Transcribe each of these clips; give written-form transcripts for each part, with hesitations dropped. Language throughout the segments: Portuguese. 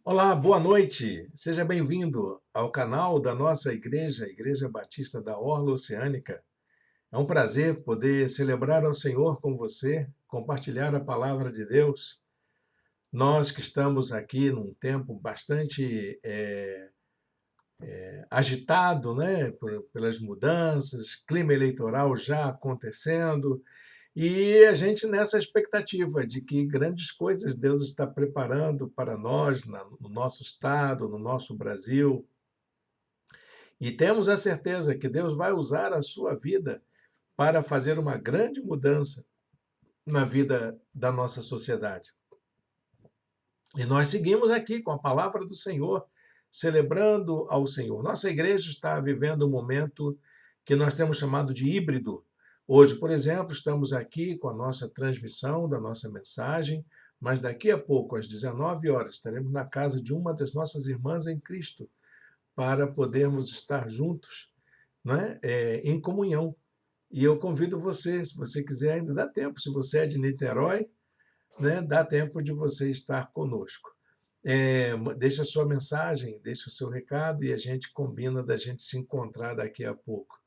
Olá, boa noite. Seja bem-vindo ao canal da nossa igreja, a Igreja Batista da Orla Oceânica. É um prazer poder celebrar ao Senhor com você, compartilhar a palavra de Deus. Nós que estamos aqui num tempo bastante agitado, né, pelas mudanças, clima eleitoral já acontecendo, e a gente nessa expectativa de que grandes coisas Deus está preparando para nós, no nosso estado, no nosso Brasil. E temos a certeza que Deus vai usar a sua vida para fazer uma grande mudança na vida da nossa sociedade. E nós seguimos aqui com a palavra do Senhor, celebrando ao Senhor. Nossa igreja está vivendo um momento que nós temos chamado de híbrido. Hoje, por exemplo, estamos aqui com a nossa transmissão da nossa mensagem, mas daqui a pouco, às 19 horas, estaremos na casa de uma das nossas irmãs em Cristo para podermos estar juntos, né, em comunhão. E eu convido você, se você quiser, ainda dá tempo, se você é de Niterói, né, dá tempo de você estar conosco. Deixa a sua mensagem, deixa o seu recado e a gente combina da gente se encontrar daqui a pouco.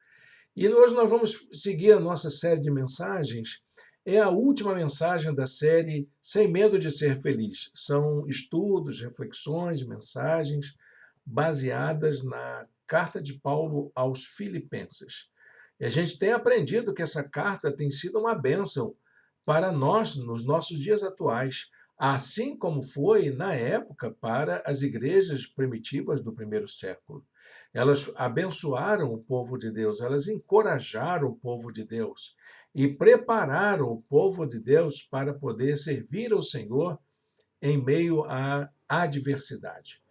E hoje nós vamos seguir a nossa série de mensagens. É a última mensagem da série Sem Medo de Ser Feliz. São estudos, reflexões, mensagens baseadas na carta de Paulo aos Filipenses. E a gente tem aprendido que essa carta tem sido uma bênção para nós nos nossos dias atuais, assim como foi na época para as igrejas primitivas do primeiro século. Elas abençoaram o povo de Deus, elas encorajaram o povo de Deus e prepararam o povo de Deus para poder servir ao Senhor em meio à adversidade.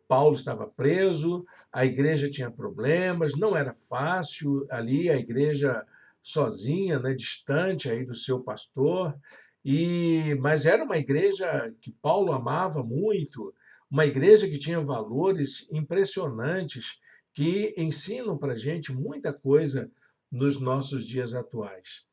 Paulo estava preso, a igreja tinha problemas, não era fácil ali a igreja sozinha, né, distante aí do seu pastor, mas era uma igreja que Paulo amava muito, uma igreja que tinha valores impressionantes que ensinam para a gente muita coisa nos nossos dias atuais.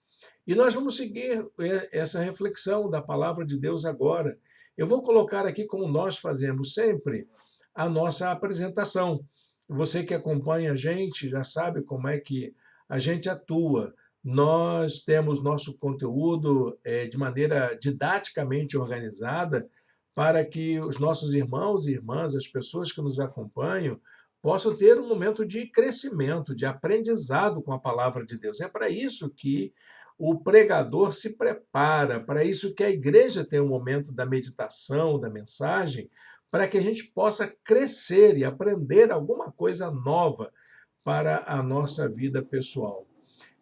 E nós vamos seguir essa reflexão da palavra de Deus agora. Eu vou colocar aqui, como nós fazemos sempre, a nossa apresentação. Você que acompanha a gente já sabe como é que a gente atua. Nós temos nosso conteúdo de maneira didaticamente organizada para que os nossos irmãos e irmãs, as pessoas que nos acompanham, possam ter um momento de crescimento, de aprendizado com a palavra de Deus. É para isso que o pregador se prepara, para isso que a igreja tem um momento da meditação, da mensagem, para que a gente possa crescer e aprender alguma coisa nova para a nossa vida pessoal.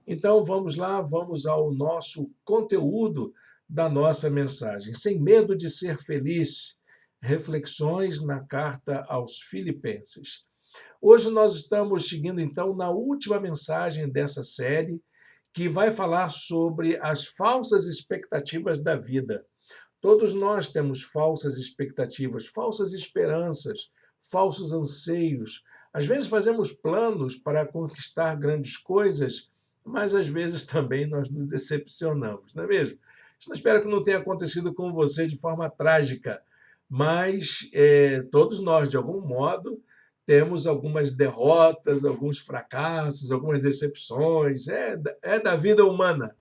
Então vamos lá, vamos ao nosso conteúdo da nossa mensagem. Sem medo de ser feliz, reflexões na carta aos Filipenses. Hoje nós estamos seguindo então na última mensagem dessa série, que vai falar sobre as falsas expectativas da vida. Todos nós temos falsas expectativas, falsas esperanças, falsos anseios. Às vezes fazemos planos para conquistar grandes coisas, mas às vezes também nós nos decepcionamos, não é mesmo? Espero que não tenha acontecido com você de forma trágica, mas todos nós, de algum modo, temos algumas derrotas, alguns fracassos, algumas decepções. É da vida humana,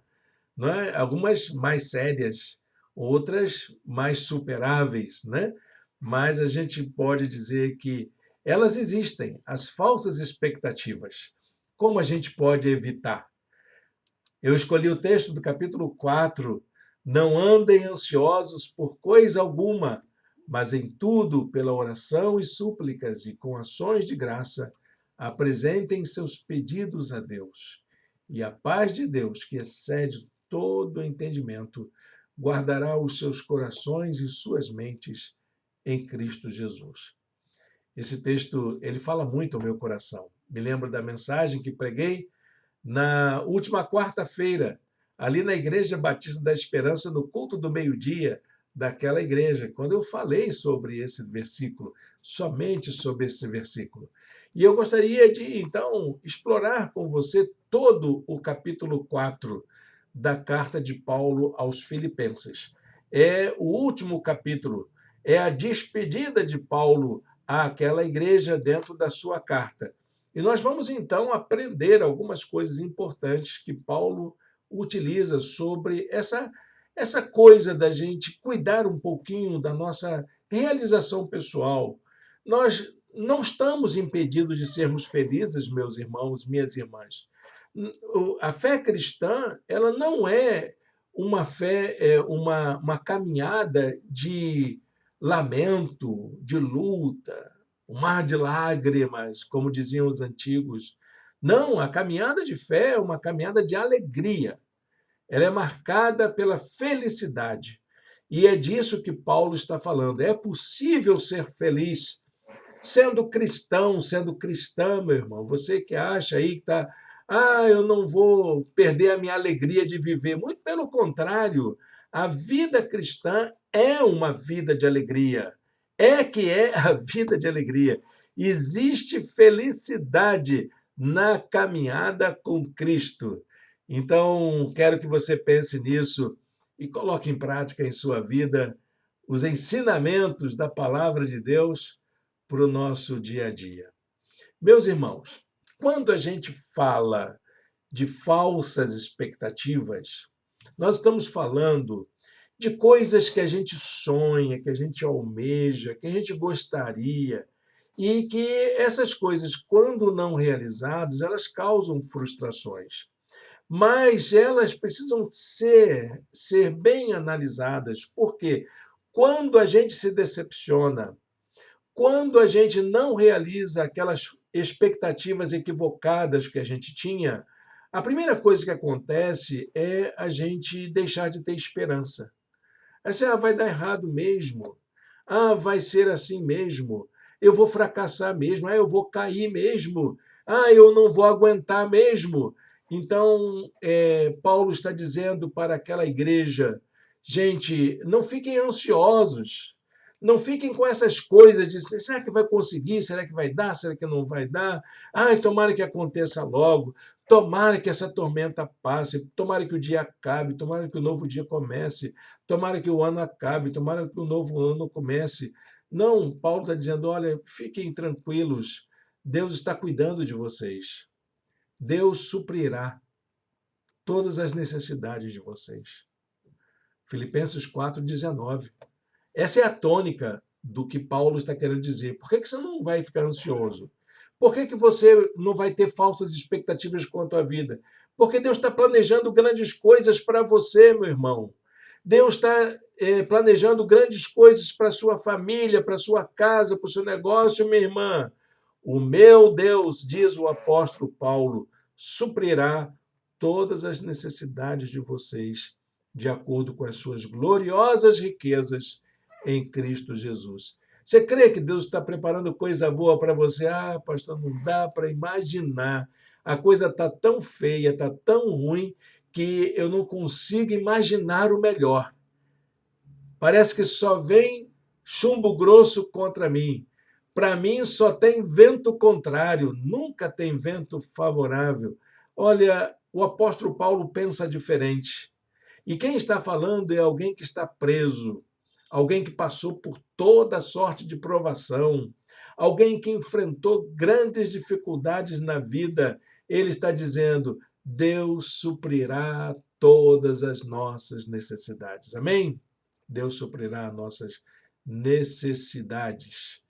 não é? Algumas mais sérias, outras mais superáveis, né? Mas a gente pode dizer que elas existem, as falsas expectativas. Como a gente pode evitar? Eu escolhi o texto do capítulo 4. Não andem ansiosos por coisa alguma, mas em tudo, pela oração e súplicas e com ações de graça, apresentem seus pedidos a Deus. E a paz de Deus, que excede todo entendimento, guardará os seus corações e suas mentes em Cristo Jesus. Esse texto, ele fala muito ao meu coração. Me lembro da mensagem que preguei na última quarta-feira, ali na Igreja Batista da Esperança, no culto do meio-dia daquela igreja, quando eu falei sobre esse versículo, somente sobre esse versículo. E eu gostaria de, então, explorar com você todo o capítulo 4 da carta de Paulo aos Filipenses. É o último capítulo, é a despedida de Paulo àquela igreja dentro da sua carta. E nós vamos então aprender algumas coisas importantes que Paulo utiliza sobre essa coisa da gente cuidar um pouquinho da nossa realização pessoal. Nós não estamos impedidos de sermos felizes, meus irmãos, minhas irmãs. A fé cristã, ela não é uma fé, uma caminhada de lamento, de luta, um mar de lágrimas, como diziam os antigos. Não, a caminhada de fé é uma caminhada de alegria. Ela é marcada pela felicidade. E é disso que Paulo está falando. É possível ser feliz sendo cristão, sendo cristã, meu irmão. Você que acha aí que está, eu não vou perder a minha alegria de viver. Muito pelo contrário, a vida cristã é uma vida de alegria. É que é a vida de alegria. Existe felicidade na caminhada com Cristo. Então, quero que você pense nisso e coloque em prática em sua vida os ensinamentos da palavra de Deus para o nosso dia a dia. Meus irmãos, quando a gente fala de falsas expectativas, nós estamos falando de coisas que a gente sonha, que a gente almeja, que a gente gostaria, e que essas coisas, quando não realizadas, elas causam frustrações. Mas elas precisam ser bem analisadas, porque quando a gente se decepciona, quando a gente não realiza aquelas expectativas equivocadas que a gente tinha, a primeira coisa que acontece é a gente deixar de ter esperança. Aí você, vai dar errado mesmo. Vai ser assim mesmo. Eu vou fracassar mesmo. Eu vou cair mesmo. Eu não vou aguentar mesmo. Então, Paulo está dizendo para aquela igreja, gente, não fiquem ansiosos. Não fiquem com essas coisas de será que vai conseguir? Será que vai dar? Será que não vai dar? Tomara que aconteça logo. Tomara que essa tormenta passe. Tomara que o dia acabe. Tomara que o novo dia comece. Tomara que o ano acabe. Tomara que o novo ano comece. Não, Paulo está dizendo, olha, fiquem tranquilos. Deus está cuidando de vocês. Deus suprirá todas as necessidades de vocês. Filipenses 4,19. Essa é a tônica do que Paulo está querendo dizer. Por que você não vai ficar ansioso? Por que você não vai ter falsas expectativas quanto à vida? Porque Deus está planejando grandes coisas para você, meu irmão. Deus está planejando grandes coisas para a sua família, para a sua casa, para o seu negócio, minha irmã. O meu Deus, diz o apóstolo Paulo, suprirá todas as necessidades de vocês, de acordo com as suas gloriosas riquezas em Cristo Jesus. Você crê que Deus está preparando coisa boa para você? Pastor, não dá para imaginar. A coisa está tão feia, está tão ruim, que eu não consigo imaginar o melhor. Parece que só vem chumbo grosso contra mim. Para mim, só tem vento contrário, nunca tem vento favorável. Olha, o apóstolo Paulo pensa diferente. E quem está falando é alguém que está preso, alguém que passou por toda sorte de provação, alguém que enfrentou grandes dificuldades na vida. Ele está dizendo: Deus suprirá todas as nossas necessidades. Amém? Deus suprirá nossas necessidades.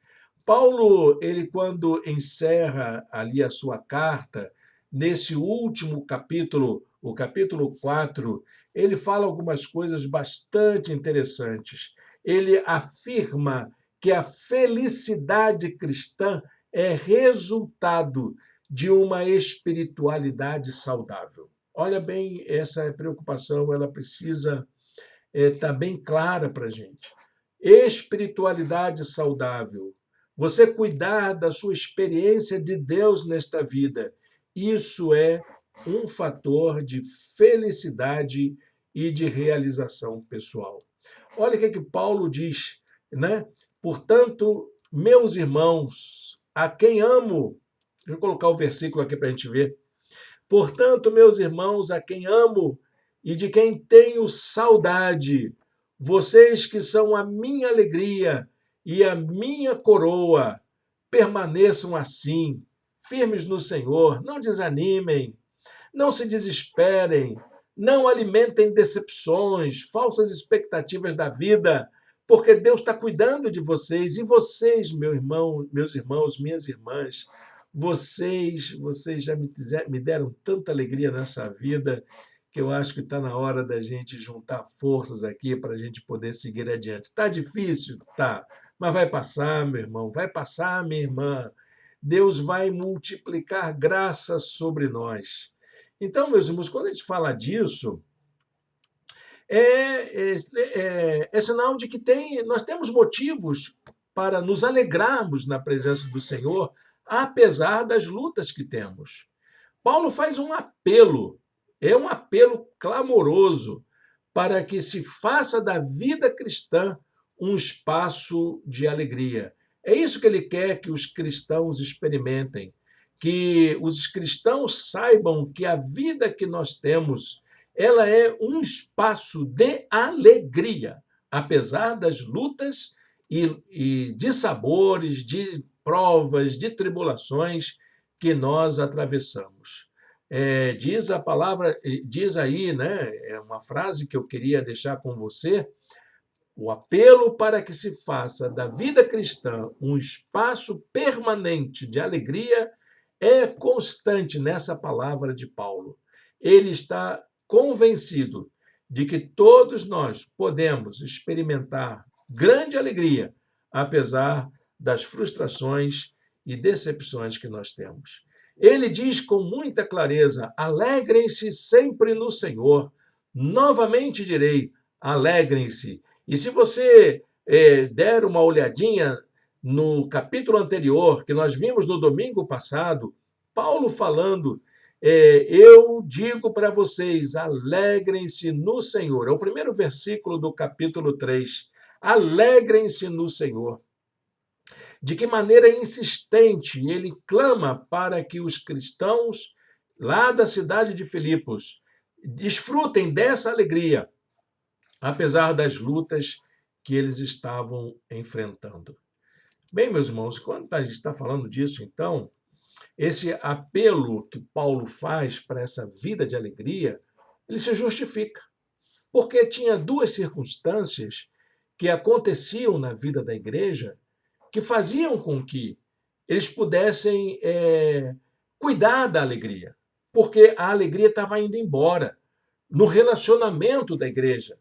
Paulo, ele quando encerra ali a sua carta, nesse último capítulo, o capítulo 4, ele fala algumas coisas bastante interessantes. Ele afirma que a felicidade cristã é resultado de uma espiritualidade saudável. Olha bem, essa preocupação, ela precisa estar bem clara para a gente. Espiritualidade saudável. Você cuidar da sua experiência de Deus nesta vida. Isso é um fator de felicidade e de realização pessoal. Olha o que Paulo diz, né? Portanto, meus irmãos, a quem amo, deixa eu colocar o versículo aqui para a gente ver. Portanto, meus irmãos, a quem amo e de quem tenho saudade, vocês que são a minha alegria e a minha coroa, permaneçam assim, firmes no Senhor, não desanimem, não se desesperem, não alimentem decepções, falsas expectativas da vida, porque Deus está cuidando de vocês. E vocês, meu irmão, meus irmãos, minhas irmãs, vocês já me deram tanta alegria nessa vida que eu acho que está na hora da gente juntar forças aqui para a gente poder seguir adiante. Está difícil? Tá. Mas vai passar, meu irmão, vai passar, minha irmã. Deus vai multiplicar graça sobre nós. Então, meus irmãos, quando a gente fala disso, é sinal de que nós temos motivos para nos alegrarmos na presença do Senhor, apesar das lutas que temos. Paulo faz um apelo, é um apelo clamoroso para que se faça da vida cristã um espaço de alegria. É isso que ele quer que os cristãos experimentem, que os cristãos saibam que a vida que nós temos, ela é um espaço de alegria, apesar das lutas e de sabores, de provas, de tribulações que nós atravessamos. Diz a palavra, diz aí, né? É uma frase que eu queria deixar com você. O apelo para que se faça da vida cristã um espaço permanente de alegria é constante nessa palavra de Paulo. Ele está convencido de que todos nós podemos experimentar grande alegria, apesar das frustrações e decepções que nós temos. Ele diz com muita clareza: alegrem-se sempre no Senhor. Novamente direi: alegrem-se. E se você der uma olhadinha no capítulo anterior, que nós vimos no domingo passado, Paulo falando, eu digo para vocês, alegrem-se no Senhor. É o primeiro versículo do capítulo 3. Alegrem-se no Senhor. De que maneira insistente ele clama para que os cristãos lá da cidade de Filipos desfrutem dessa alegria, apesar das lutas que eles estavam enfrentando. Bem, meus irmãos, quando a gente está falando disso, então, esse apelo que Paulo faz para essa vida de alegria, ele se justifica, porque tinha duas circunstâncias que aconteciam na vida da igreja que faziam com que eles pudessem cuidar da alegria, porque a alegria estava indo embora no relacionamento da igreja.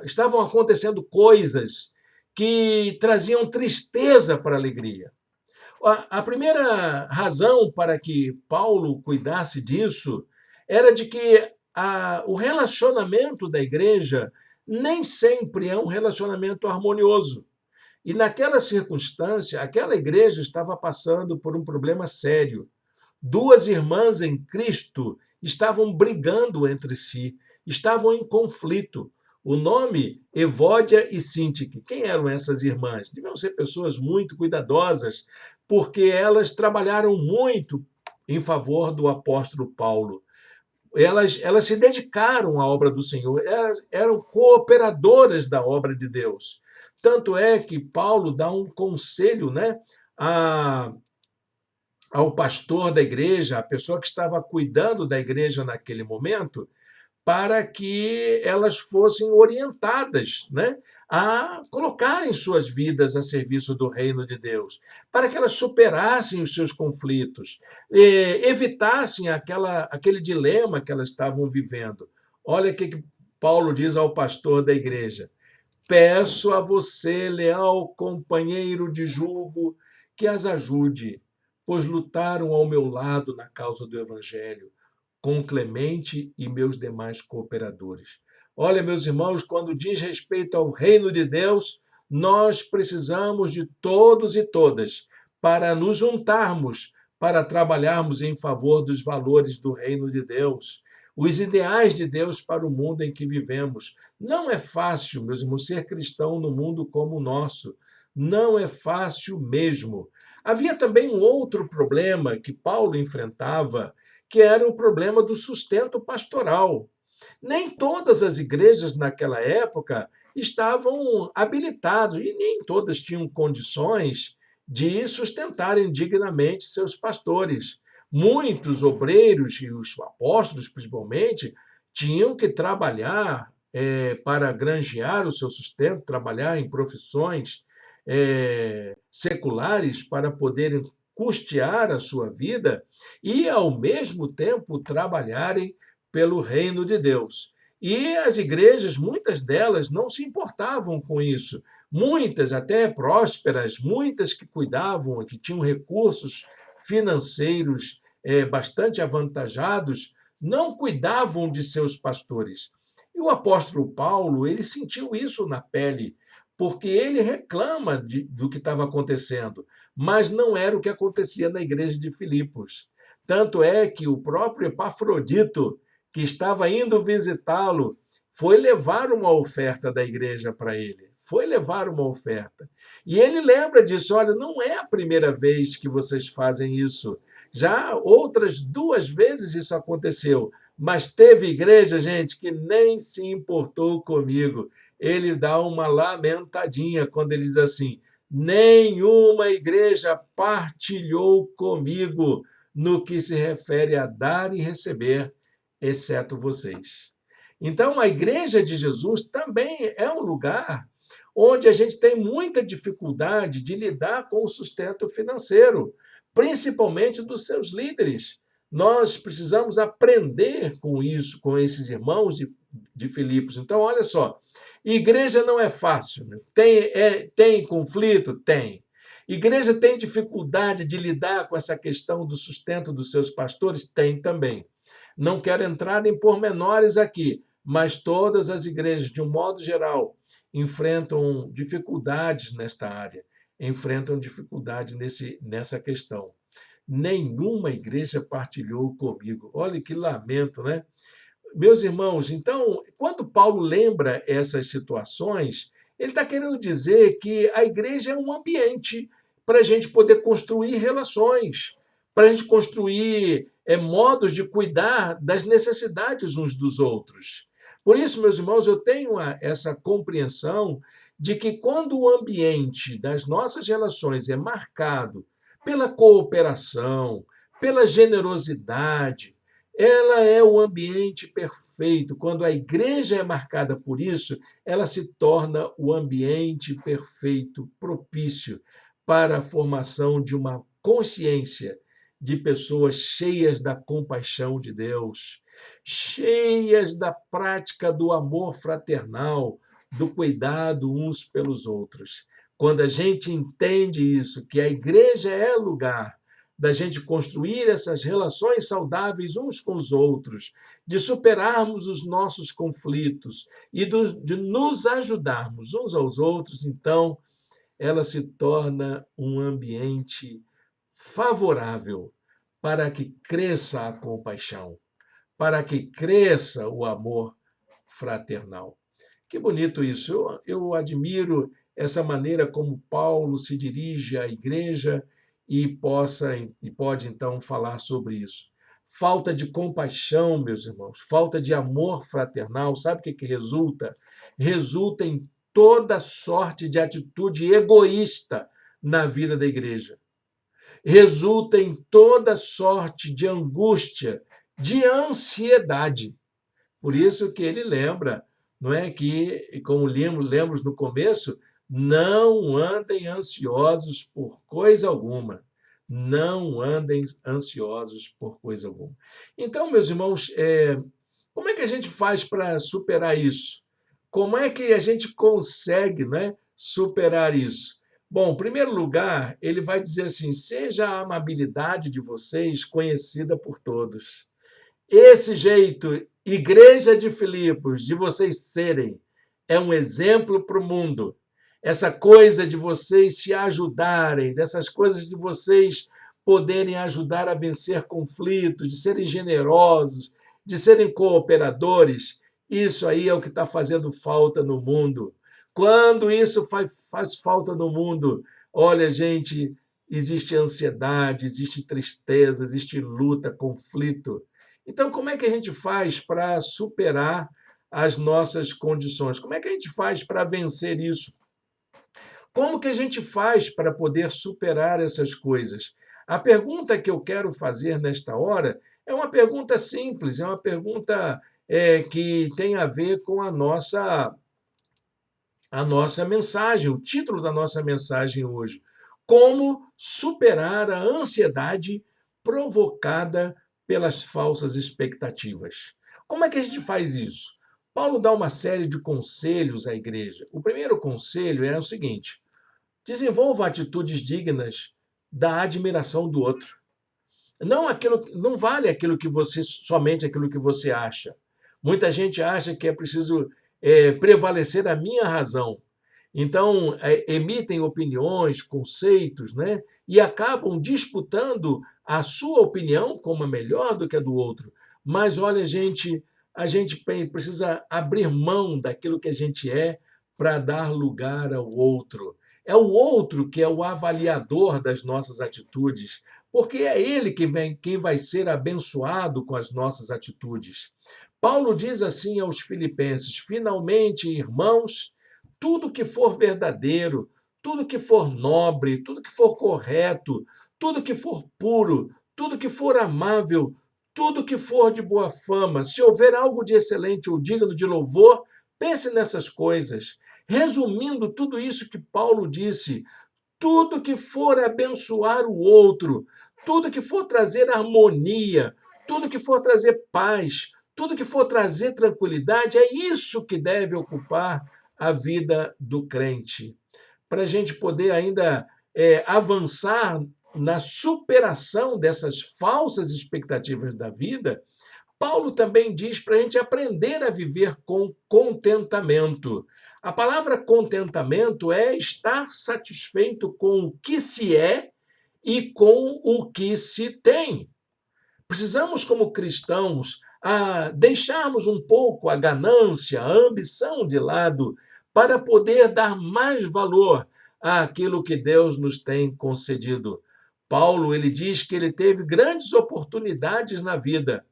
Estavam acontecendo coisas que traziam tristeza para a alegria. A primeira razão para que Paulo cuidasse disso era de que o relacionamento da igreja nem sempre é um relacionamento harmonioso. E naquela circunstância, aquela igreja estava passando por um problema sério. Duas irmãs em Cristo estavam brigando entre si, estavam em conflito. O nome, Evódia e Sintique. Quem eram essas irmãs? Deviam ser pessoas muito cuidadosas, porque elas trabalharam muito em favor do apóstolo Paulo. Elas se dedicaram à obra do Senhor, elas eram cooperadoras da obra de Deus. Tanto é que Paulo dá um conselho, né, ao pastor da igreja, a pessoa que estava cuidando da igreja naquele momento, para que elas fossem orientadas, né, a colocarem suas vidas a serviço do reino de Deus, para que elas superassem os seus conflitos, evitassem aquele dilema que elas estavam vivendo. Olha o que Paulo diz ao pastor da igreja: peço a você, leal companheiro de julgo, que as ajude, pois lutaram ao meu lado na causa do Evangelho, com Clemente e meus demais cooperadores. Olha, meus irmãos, quando diz respeito ao reino de Deus, nós precisamos de todos e todas para nos juntarmos, para trabalharmos em favor dos valores do reino de Deus, os ideais de Deus para o mundo em que vivemos. Não é fácil, meus irmãos, ser cristão no mundo como o nosso. Não é fácil mesmo. Havia também um outro problema que Paulo enfrentava, que era o problema do sustento pastoral. Nem todas as igrejas naquela época estavam habilitadas e nem todas tinham condições de sustentarem dignamente seus pastores. Muitos obreiros, e os apóstolos principalmente, tinham que trabalhar para granjear o seu sustento, trabalhar em profissões seculares para poderem custear a sua vida e, ao mesmo tempo, trabalharem pelo reino de Deus. E as igrejas, muitas delas, não se importavam com isso. Muitas, até prósperas, muitas que cuidavam, que tinham recursos financeiros bastante avantajados, não cuidavam de seus pastores. E o apóstolo Paulo, ele sentiu isso na pele, porque ele reclama do que estava acontecendo, mas não era o que acontecia na igreja de Filipos. Tanto é que o próprio Epafrodito, que estava indo visitá-lo, foi levar uma oferta da igreja para ele. Foi levar uma oferta. E ele lembra disso: olha, não é a primeira vez que vocês fazem isso. Já outras 2 vezes isso aconteceu. Mas teve igreja, gente, que nem se importou comigo. Ele dá uma lamentadinha quando ele diz assim: nenhuma igreja partilhou comigo no que se refere a dar e receber, exceto vocês. Então, a igreja de Jesus também é um lugar onde a gente tem muita dificuldade de lidar com o sustento financeiro, principalmente dos seus líderes. Nós precisamos aprender com isso, com esses irmãos de Filipos. Então, olha só, igreja não é fácil. Né? Tem conflito? Tem. Igreja tem dificuldade de lidar com essa questão do sustento dos seus pastores? Tem também. Não quero entrar em pormenores aqui, mas todas as igrejas, de um modo geral, enfrentam dificuldades nesta área, enfrentam dificuldades nessa questão. Nenhuma igreja partilhou comigo. Olha que lamento, né? Meus irmãos, então, quando Paulo lembra essas situações, ele está querendo dizer que a igreja é um ambiente para a gente poder construir relações, para a gente construir modos de cuidar das necessidades uns dos outros. Por isso, meus irmãos, eu tenho essa compreensão de que quando o ambiente das nossas relações é marcado pela cooperação, pela generosidade, ela é o ambiente perfeito. Quando a igreja é marcada por isso, ela se torna o ambiente perfeito, propício para a formação de uma consciência de pessoas cheias da compaixão de Deus, cheias da prática do amor fraternal, do cuidado uns pelos outros. Quando a gente entende isso, que a igreja é lugar da gente construir essas relações saudáveis uns com os outros, de superarmos os nossos conflitos e de nos ajudarmos uns aos outros, então ela se torna um ambiente favorável para que cresça a compaixão, para que cresça o amor fraternal. Que bonito isso! Eu admiro essa maneira como Paulo se dirige à igreja e pode então falar sobre isso. Falta de compaixão, meus irmãos, falta de amor fraternal, sabe o que resulta? Resulta em toda sorte de atitude egoísta na vida da igreja. Resulta em toda sorte de angústia, de ansiedade. Por isso que ele lembra, não é que, como lemos no começo, não andem ansiosos por coisa alguma. Não andem ansiosos por coisa alguma. Então, meus irmãos, como é que a gente faz para superar isso? Como é que a gente consegue, né, superar isso? Bom, em primeiro lugar, ele vai dizer assim: seja a amabilidade de vocês conhecida por todos. Esse jeito, igreja de Filipos, de vocês serem, é um exemplo para o mundo. Essa coisa de vocês se ajudarem, dessas coisas de vocês poderem ajudar a vencer conflitos, de serem generosos, de serem cooperadores, isso aí é o que está fazendo falta no mundo. Quando isso faz falta no mundo, olha, gente, existe ansiedade, existe tristeza, existe luta, conflito. Então, como é que a gente faz para superar as nossas condições? Como é que a gente faz para vencer isso? Como que a gente faz para poder superar essas coisas? A pergunta que eu quero fazer nesta hora é uma pergunta simples, é uma pergunta que tem a ver com a nossa mensagem, o título da nossa mensagem hoje. Como superar a ansiedade provocada pelas falsas expectativas. Como é que a gente faz isso? Paulo dá uma série de conselhos à igreja. O primeiro conselho é o seguinte: desenvolva atitudes dignas da admiração do outro. Não vale somente aquilo que você acha. Muita gente acha que é preciso prevalecer a minha razão. Então, emitem opiniões, conceitos, né? E acabam disputando a sua opinião como a melhor do que a do outro. Mas, olha, a gente precisa abrir mão daquilo que a gente é para dar lugar ao outro. É o outro que é o avaliador das nossas atitudes, porque é ele quem vai ser abençoado com as nossas atitudes. Paulo diz assim aos Filipenses: finalmente, irmãos, tudo que for verdadeiro, tudo que for nobre, tudo que for correto, tudo que for puro, tudo que for amável, tudo que for de boa fama, se houver algo de excelente ou digno de louvor, pense nessas coisas. Resumindo tudo isso que Paulo disse, tudo que for abençoar o outro, tudo que for trazer harmonia, tudo que for trazer paz, tudo que for trazer tranquilidade, é isso que deve ocupar a vida do crente. Para a gente poder ainda avançar na superação dessas falsas expectativas da vida, Paulo também diz para a gente aprender a viver com contentamento. A palavra contentamento é estar satisfeito com o que se é e com o que se tem. Precisamos, como cristãos, deixarmos um pouco a ganância, a ambição de lado, para poder dar mais valor àquilo que Deus nos tem concedido. Paulo, ele diz que ele teve grandes oportunidades na vida.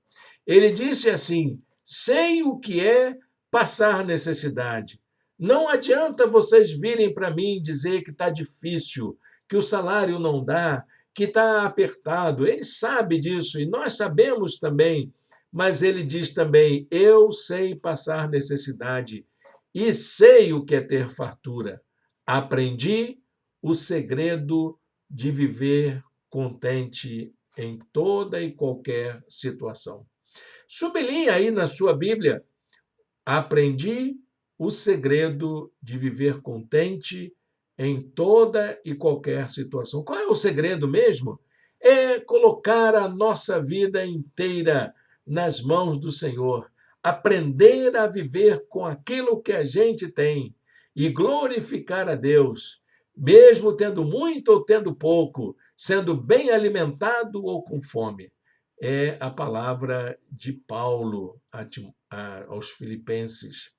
Ele disse assim: sei o que é passar necessidade. Não adianta vocês virem para mim dizer que está difícil, que o salário não dá, que está apertado. Ele sabe disso e nós sabemos também, mas ele diz também: eu sei passar necessidade e sei o que é ter fartura. Aprendi o segredo de viver contente em toda e qualquer situação. Sublinhe aí na sua Bíblia: aprendi o segredo de viver contente em toda e qualquer situação. Qual é o segredo mesmo? É colocar a nossa vida inteira nas mãos do Senhor, aprender a viver com aquilo que a gente tem e glorificar a Deus, mesmo tendo muito ou tendo pouco, sendo bem alimentado ou com fome. É a palavra de Paulo aos Filipenses.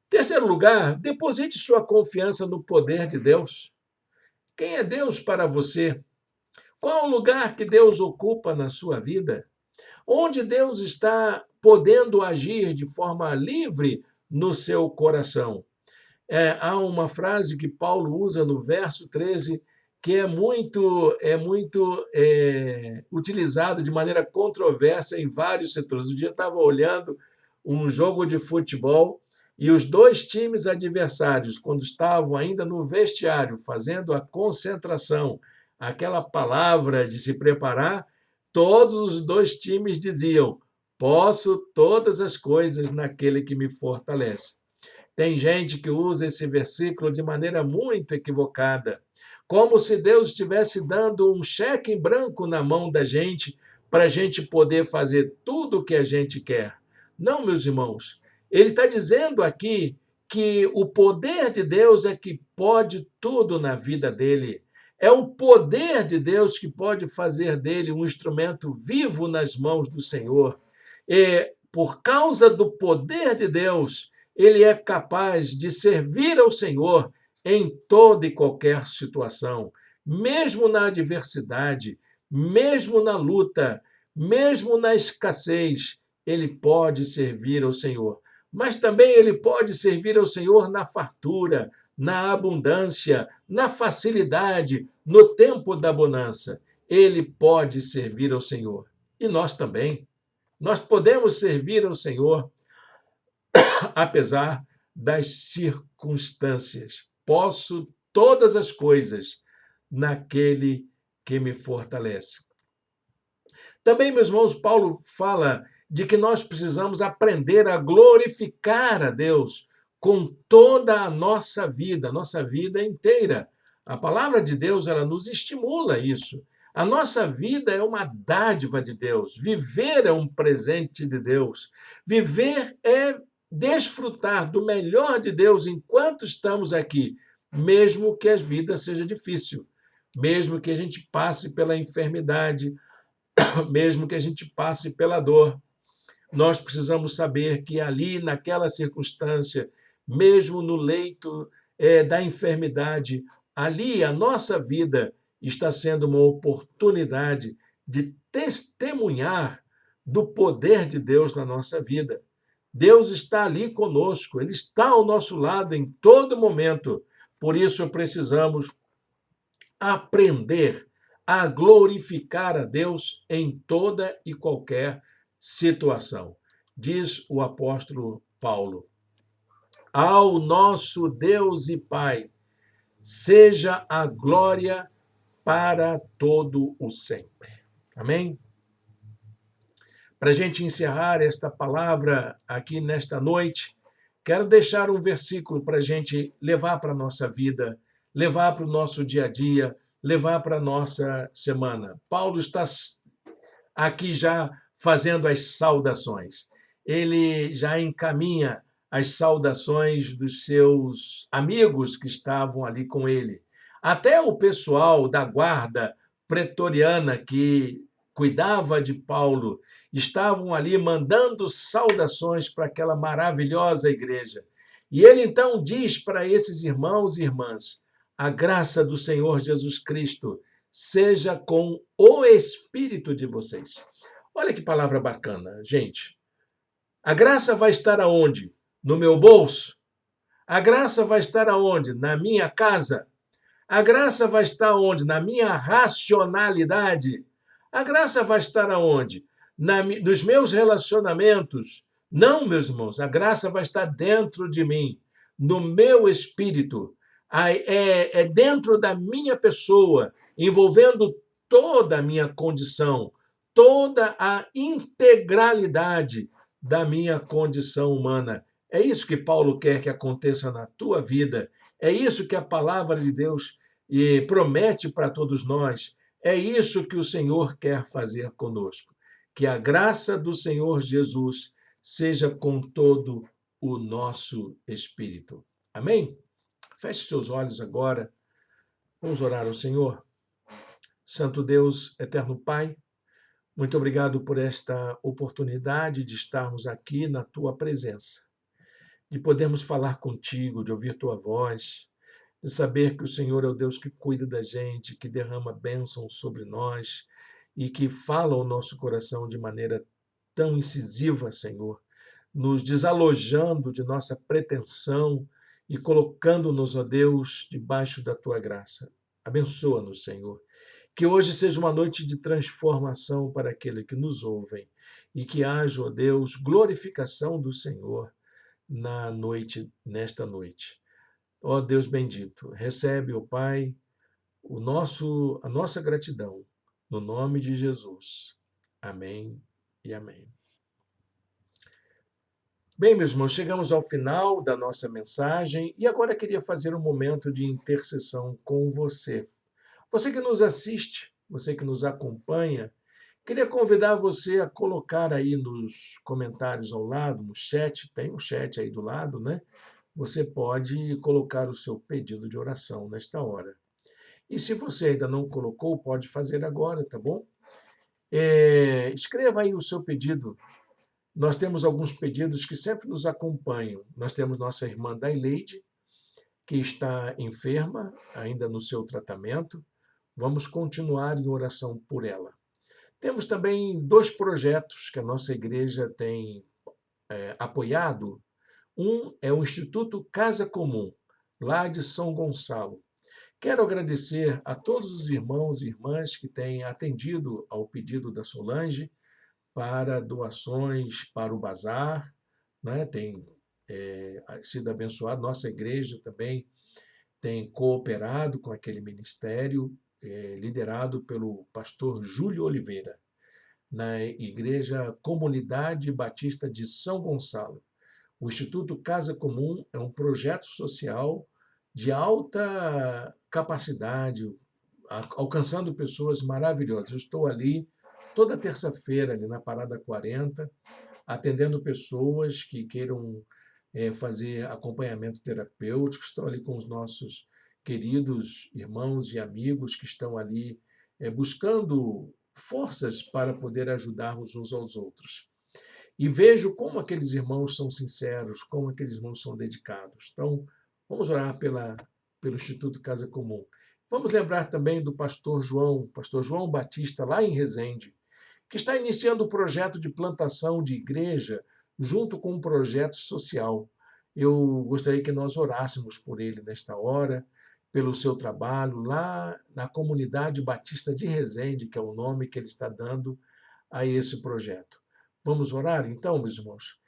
Terceiro lugar, deposite sua confiança no poder de Deus. Quem é Deus para você? Qual o lugar que Deus ocupa na sua vida? Onde Deus está podendo agir de forma livre no seu coração? Há uma frase que Paulo usa no verso 13 que é muito utilizada de maneira controversa em vários setores. Um dia eu estava olhando um jogo de futebol e os dois times adversários, quando estavam ainda no vestiário, fazendo a concentração, aquela palavra de se preparar, todos os dois times diziam: posso todas as coisas naquele que me fortalece. Tem gente que usa esse versículo de maneira muito equivocada, como se Deus estivesse dando um cheque em branco na mão da gente para a gente poder fazer tudo o que a gente quer. Não, meus irmãos. Ele está dizendo aqui que o poder de Deus é que pode tudo na vida dele. É o poder de Deus que pode fazer dele um instrumento vivo nas mãos do Senhor. E, por causa do poder de Deus, ele é capaz de servir ao Senhor em toda e qualquer situação, mesmo na adversidade, mesmo na luta, Mesmo na escassez, ele pode servir ao Senhor. Mas também ele pode servir ao Senhor na fartura, na abundância, na facilidade, no tempo da bonança. Ele pode servir ao Senhor. E nós também. Nós podemos servir ao Senhor apesar das circunstâncias. Posso todas as coisas naquele que me fortalece. Também, meus irmãos, Paulo fala de que nós precisamos aprender a glorificar a Deus com toda a nossa vida inteira. A palavra de Deus, ela nos estimula isso. A nossa vida é uma dádiva de Deus. Viver é um presente de Deus. Viver é desfrutar do melhor de Deus enquanto estamos aqui, mesmo que a vida seja difícil, mesmo que a gente passe pela enfermidade, mesmo que a gente passe pela dor. Nós precisamos saber que ali, naquela circunstância, mesmo no leito da enfermidade, ali a nossa vida está sendo uma oportunidade de testemunhar do poder de Deus na nossa vida. Deus está ali conosco, Ele está ao nosso lado em todo momento. Por isso precisamos aprender a glorificar a Deus em toda e qualquer situação. Diz o apóstolo Paulo: ao nosso Deus e Pai seja a glória para todo o sempre. Amém? Para a gente encerrar esta palavra aqui nesta noite, quero deixar um versículo para a gente levar para a nossa vida, levar para o nosso dia a dia, levar para a nossa semana. Paulo está aqui já fazendo as saudações. Ele já encaminha as saudações dos seus amigos que estavam ali com ele. Até o pessoal da guarda pretoriana que cuidava de Paulo estavam ali mandando saudações para aquela maravilhosa igreja. E ele então diz para esses irmãos e irmãs: a graça do Senhor Jesus Cristo seja com o espírito de vocês. Olha que palavra bacana, gente. A graça vai estar aonde? No meu bolso? A graça vai estar aonde? Na minha casa? A graça vai estar onde? Na minha racionalidade? A graça vai estar aonde? Nos meus relacionamentos? Não, meus irmãos, a graça vai estar dentro de mim, no meu espírito, é dentro da minha pessoa, envolvendo toda a minha condição, toda a integralidade da minha condição humana. É isso que Paulo quer que aconteça na tua vida. É isso que a palavra de Deus promete para todos nós. É isso que o Senhor quer fazer conosco. Que a graça do Senhor Jesus seja com todo o nosso espírito. Amém? Feche seus olhos agora. Vamos orar ao Senhor. Santo Deus, eterno Pai, muito obrigado por esta oportunidade de estarmos aqui na tua presença, de podermos falar contigo, de ouvir tua voz, de saber que o Senhor é o Deus que cuida da gente, que derrama bênção sobre nós e que fala ao nosso coração de maneira tão incisiva, Senhor, nos desalojando de nossa pretensão e colocando-nos, ó Deus, debaixo da tua graça. Abençoa-nos, Senhor. Que hoje seja uma noite de transformação para aqueles que nos ouvem e que haja, ó Deus, glorificação do Senhor nesta noite. Ó Deus bendito, recebe, ó Pai, a nossa gratidão, no nome de Jesus. Amém e amém. Bem, meus irmãos, chegamos ao final da nossa mensagem e agora queria fazer um momento de intercessão com você. Você que nos assiste, você que nos acompanha, queria convidar você a colocar aí nos comentários ao lado, no chat, tem um chat aí do lado, né? Você pode colocar o seu pedido de oração nesta hora. E se você ainda não colocou, pode fazer agora, tá bom? Escreva aí o seu pedido. Nós temos alguns pedidos que sempre nos acompanham. Nós temos nossa irmã Daileide, que está enferma, ainda no seu tratamento. Vamos continuar em oração por ela. Temos também 2 projetos que a nossa igreja tem apoiado. Um é o Instituto Casa Comum, lá de São Gonçalo. Quero agradecer a todos os irmãos e irmãs que têm atendido ao pedido da Solange para doações para o bazar, né? Tem sido abençoado. Nossa igreja também tem cooperado com aquele ministério, liderado pelo pastor Júlio Oliveira, na Igreja Comunidade Batista de São Gonçalo. O Instituto Casa Comum é um projeto social de alta capacidade, alcançando pessoas maravilhosas. Eu estou ali toda terça-feira, ali na Parada 40, atendendo pessoas que queiram fazer acompanhamento terapêutico. Estou ali com os nossos queridos irmãos e amigos que estão ali buscando forças para poder ajudarmos uns aos outros. E vejo como aqueles irmãos são sinceros, como aqueles irmãos são dedicados. Então, vamos orar pelo Instituto Casa Comum. Vamos lembrar também do pastor João Batista, lá em Resende, que está iniciando o projeto de plantação de igreja junto com um projeto social. Eu gostaria que nós orássemos por ele nesta hora, pelo seu trabalho lá na Comunidade Batista de Resende, que é o nome que ele está dando a esse projeto. Vamos orar então, meus irmãos?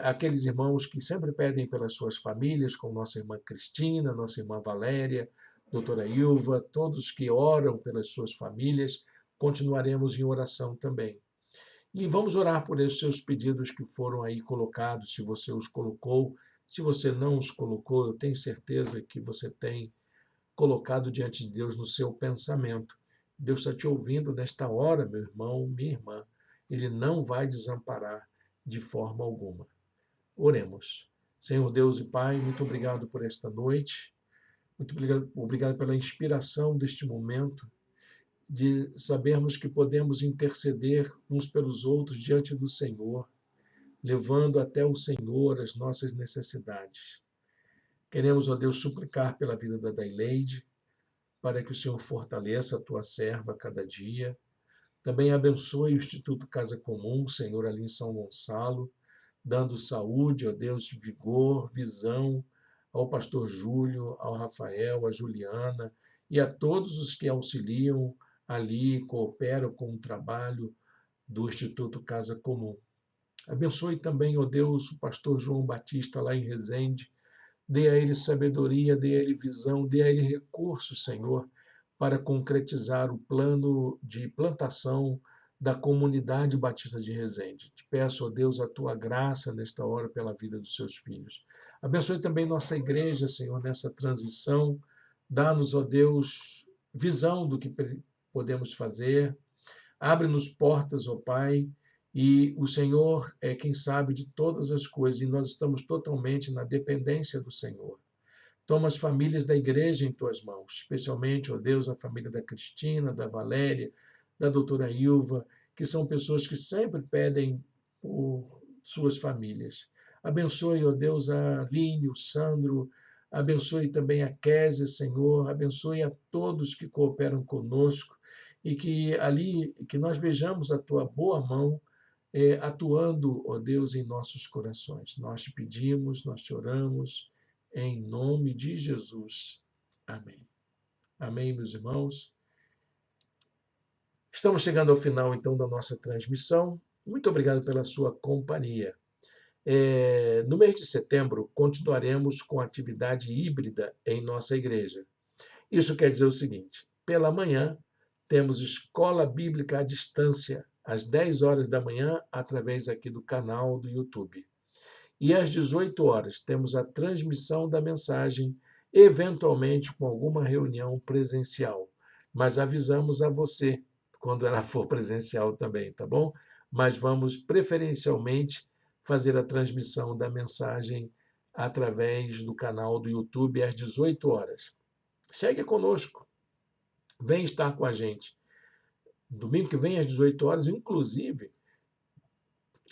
Aqueles irmãos que sempre pedem pelas suas famílias, como nossa irmã Cristina, nossa irmã Valéria, doutora Ilva, todos que oram pelas suas famílias, continuaremos em oração também. E vamos orar por esses seus pedidos que foram aí colocados, se você os colocou, se você não os colocou, eu tenho certeza que você tem colocado diante de Deus no seu pensamento. Deus está te ouvindo nesta hora, meu irmão, minha irmã. Ele não vai desamparar de forma alguma. Oremos. Senhor Deus e Pai, muito obrigado por esta noite. Muito obrigado pela inspiração deste momento, de sabermos que podemos interceder uns pelos outros diante do Senhor, levando até o Senhor as nossas necessidades. Queremos, ó Deus, suplicar pela vida da Daileide, para que o Senhor fortaleça a tua serva a cada dia. Também abençoe o Instituto Casa Comum, Senhor, ali em São Gonçalo, dando saúde, ó Deus, vigor, visão ao pastor Júlio, ao Rafael, à Juliana e a todos os que auxiliam ali, cooperam com o trabalho do Instituto Casa Comum. Abençoe também, ó Deus, o pastor João Batista lá em Resende. Dê a ele sabedoria, dê a ele visão, dê a ele recursos, Senhor, para concretizar o plano de plantação da comunidade batista de Resende. Te peço, ó Deus, a tua graça nesta hora pela vida dos seus filhos. Abençoe também nossa igreja, Senhor, nessa transição. Dá-nos, ó Deus, visão do que podemos fazer. Abre-nos portas, ó Pai, e o Senhor é quem sabe de todas as coisas, e nós estamos totalmente na dependência do Senhor. Toma as famílias da igreja em tuas mãos, especialmente, ó Deus, a família da Cristina, da Valéria, da doutora Ilva, que são pessoas que sempre pedem por suas famílias. Abençoe, ó Deus, a Aline, o Sandro, abençoe também a Késia, Senhor, abençoe a todos que cooperam conosco e que nós vejamos a tua boa mão atuando, ó Deus, em nossos corações. Nós te pedimos, nós te oramos, em nome de Jesus. Amém. Amém, meus irmãos. Estamos chegando ao final, então, da nossa transmissão. Muito obrigado pela sua companhia. No mês de setembro, continuaremos com atividade híbrida em nossa igreja. Isso quer dizer o seguinte: pela manhã, temos escola bíblica à distância, às 10 horas da manhã, através aqui do canal do YouTube. E às 18 horas, temos a transmissão da mensagem, eventualmente com alguma reunião presencial. Mas avisamos a você quando ela for presencial também, tá bom? Mas vamos preferencialmente fazer a transmissão da mensagem através do canal do YouTube às 18 horas. Segue conosco. Vem estar com a gente. Domingo que vem, às 18 horas, inclusive,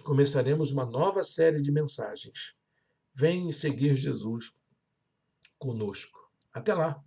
começaremos uma nova série de mensagens. Vem seguir Jesus conosco. Até lá!